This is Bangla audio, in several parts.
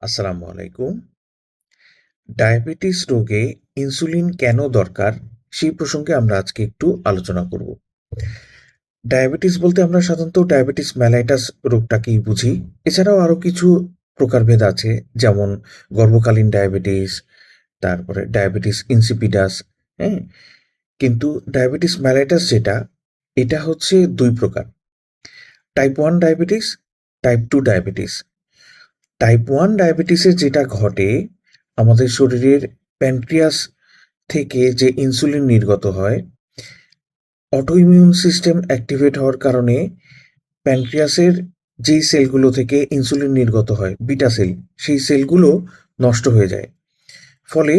আসসালামু আলাইকুম। ডায়াবেটিস রোগে ইনসুলিন কেন দরকার? সেই প্রসঙ্গে আমরা আজকে একটু আলোচনা করব। ডায়াবেটিস বলতে আমরা সাধারণত ডায়াবেটিস মেলাইটাস রোগটাকেই বুঝি। এছাড়াও আরো কিছু প্রকারভেদ আছে, যেমন গর্ভকালীন ডায়াবেটিস, তারপরে ডায়াবেটিস ইনসিপিডাস, হ্যাঁ? কিন্তু ডায়াবেটিস মেলাইটাস যেটা, এটা হচ্ছে ২ প্রকার। Type 1 diabetes, type 2 diabetes. Type 1 ডায়াবেটিসে যেটা ঘটে, আমাদের শরীরের প্যানক্রিয়াস থেকে যে ইনসুলিন নির্গত হয়, অটোইমিউন সিস্টেম অ্যাক্টিভেট হওয়ার কারণে প্যানক্রিয়াসের যেই সেলগুলো থেকে ইনসুলিন নির্গত হয়, বিটা সেল, সেই সেলগুলো নষ্ট হয়ে যায়। ফলে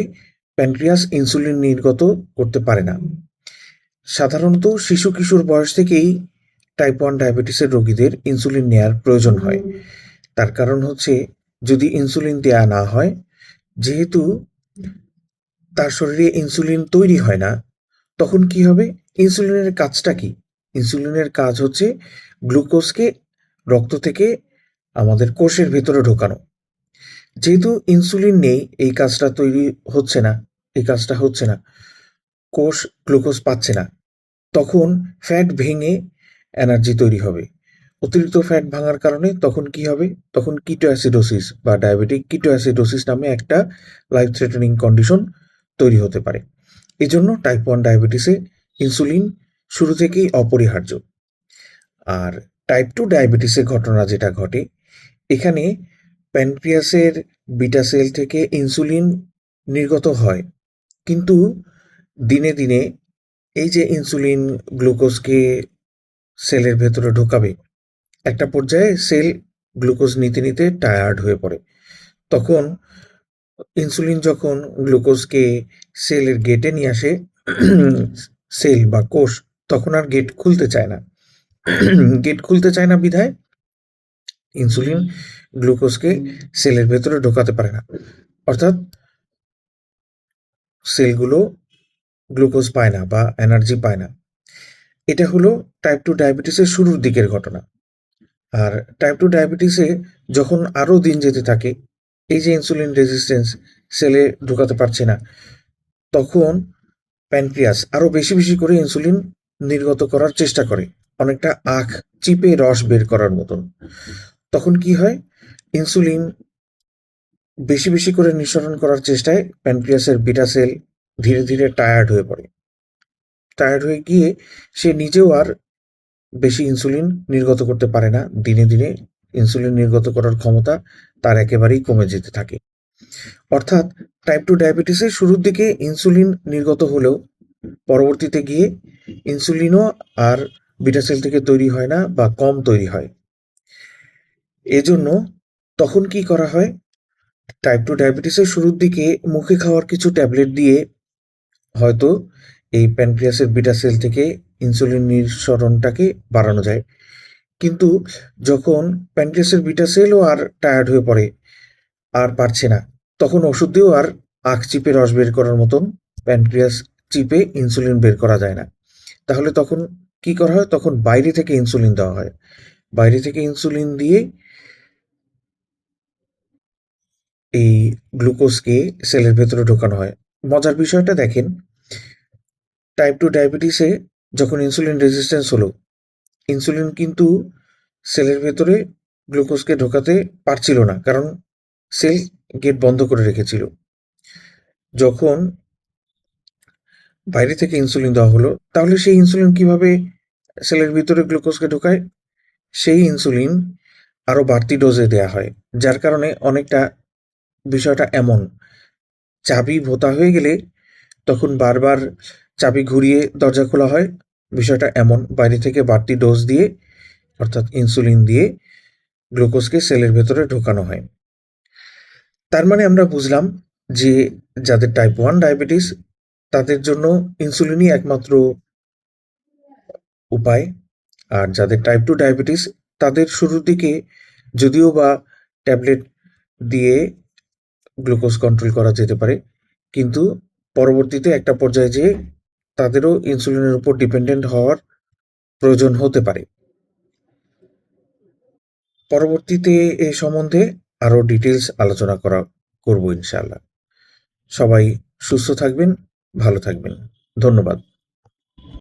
প্যানক্রিয়াস ইনসুলিন নির্গত করতে পারে না। সাধারণত শিশু কিশোর বয়স থেকেই টাইপ 1 ডায়াবেটিসের রোগীদের ইনসুলিন নেয়ার প্রয়োজন হয়। তার কারণ হচ্ছে, যদি ইনসুলিন দেয়া না হয়, যেহেতু তার শরীরে ইনসুলিন তৈরি হয় না, তখন কি হবে? ইনসুলিনের কাজটা কি? ইনসুলিনের কাজ হচ্ছে গ্লুকোজকে রক্ত থেকে আমাদের কোষের ভেতরে ঢোকানো। যেহেতু ইনসুলিন নেই, এই কাজটা তৈরি হচ্ছে না, এই কাজটা হচ্ছে না। কোষ গ্লুকোজ পাচ্ছে না। তখন ফ্যাট ভেঙে এনার্জি তৈরি হবে। অতিরিক্ত ফ্যাট ভাঙার কারণে তখন কি হবে? তখন কিটোঅ্যাসিডোসিস বা ডায়াবেটিক কিটোঅ্যাসিডোসিস নামে একটা লাইফ থ্রেটানিং কন্ডিশন তৈরি হতে পারে। এজন্য টাইপ 1 ডায়াবেটিসে ইনসুলিন শুরু থেকেই অপরিহার্য। আর টাইপ 2 ডায়াবেটিসের ঘটনা যেটা ঘটে, এখানে প্যানক্রিয়াসের বিটা সেল থেকে ইনসুলিন নির্গত হয়। কিন্তু দিনে, দিনে এই যে ইনসুলিন গ্লুকোজকে সেলের ভেতরে ঢোকাবে, একটা পর্যায়ে সেল গ্লুকোজ নিতে, নিতে টায়ার্ড হয়ে পড়ে। তখন ইনসুলিন যখন গ্লুকোজকে সেলের গেটে নিয়ে আসে, সেল বা কোষ তখন আর গেট খুলতে চায় না। গেট খুলতে চায় না বিধায় ইনসুলিন গ্লুকোজকে সেলের ভেতরে ঢোকাতে পারে না। অর্থাৎ সেলগুলো গ্লুকোজ পায় না বা এনার্জি পায় না। এটা হলো টাইপ 2 ডায়াবেটিসের শুরুর দিকের ঘটনা। আর টাইপ 2 ডায়াবেটিসে যখন আরো দিন যেতে থাকে, এই যে ইনসুলিন রেজিস্ট্যান্স সেলে ঢোকাতে পারছে না, তখন প্যানক্রিয়াস আরো বেশি, বেশি করে ইনসুলিন নির্গত করার চেষ্টা করে। অনেকটা আখ চিপে রস বের করার মতন। তখন কি হয়? ইনসুলিন বেশি, বেশি করে নিঃসরণ করার চেষ্টায় প্যানক্রিয়াসের বিটা সেল ধীরে, ধীরে টায়ার্ড হয়ে পড়ে। টায়ার্ড হয়ে গিয়ে সে নিজেও আর বেশি ইনসুলিন নির্গত করতে পারে না। দিনে, দিনে ইনসুলিন নির্গত করার ক্ষমতা তার একেবারেই কমে যেতে থাকে। অর্থাৎ টাইপ 2 ডায়াবেটিসের শুরুর দিকে ইনসুলিন নির্গত হলেও পরবর্তীতে গিয়ে ইনসুলিনও আর বিটা সেল থেকে তৈরি হয় না বা কম তৈরি হয়। এজন্য তখন কি করা হয়? টাইপ 2 ডায়াবেটিসের শুরুর দিকে মুখে খাওয়ার কিছু ট্যাবলেট দিয়ে হয়তো এই প্যানক্রিয়াসের বিটা সেল থেকে ইনসুলিন নিঃসরণটাকে বাড়ানো যায়। কিন্তু যখন প্যানক্রিয়াসের বিটা সেলও আর টায়ার্ড হয়ে পড়ে, আর পারছে না, তখন ওষুধ দিয়েও আর আখ চিপে রস বের করার মতন প্যানক্রিয়াস চিপে ইনসুলিন বের করা যায় না। তাহলে তখন কি করা হয়? তখন বাইরে থেকে ইনসুলিন দেওয়া হয়। বাইরে থেকে ইনসুলিন দিয়ে এই গ্লুকোজকে সেলের ভেতরে ঢোকানো হয়। মজার বিষয়টা দেখেন, টাইপ 2 ডায়াবেটিসে যখন ইনসুলিন রেজিস্ট্যান্স হলো, ইনসুলিন কিন্তু সেলের ভেতরে গ্লুকোজকে ঢোকাতে পারছিল না। কারণ সেল গেট বন্ধ করে রেখেছিল। যখন বাইরে থেকে ইনসুলিন দেওয়া হলো, তাহলে সেই ইনসুলিন কিভাবে সেলের ভিতরে গ্লুকোজকে ঢোকায়? সেই ইনসুলিন আরো বাড়তি ডোজে দেয়া হয়। যার কারণে অনেকটা বিষয়টা এমন, চাবি ভোঁতা হয়ে গেলে তখন বারবার চাবি ঘুরিয়ে দরজা খোলা হয়। বিষয়টা এমন, বাইরে থেকে বাড়তি ডোজ দিয়ে, অর্থাৎ ইনসুলিন দিয়ে গ্লুকোজকে সেলের ভেতরে ঢোকানো হয়। তার মানে আমরা বুঝলাম যে যাদের টাইপ 1 ডায়াবেটিস, তাদের জন্য ইনসুলিনই একমাত্র উপায়। আর যাদের টাইপ 2 ডায়াবেটিস, তাদের শুরুর দিকে যদিও বা ট্যাবলেট দিয়ে গ্লুকোজ কন্ট্রোল করা যেতে পারে, কিন্তু পরবর্তীতে একটা পর্যায়ে যেয়ে তাদেরও ইনসুলিনের উপর ডিপেন্ডেন্ট হওয়ার প্রয়োজন হতে পারে। পরবর্তীতে এ সম্বন্ধে আরো ডিটেইলস আলোচনা করব ইনশাআল্লাহ। সবাই সুস্থ থাকবেন, ভালো থাকবেন। ধন্যবাদ।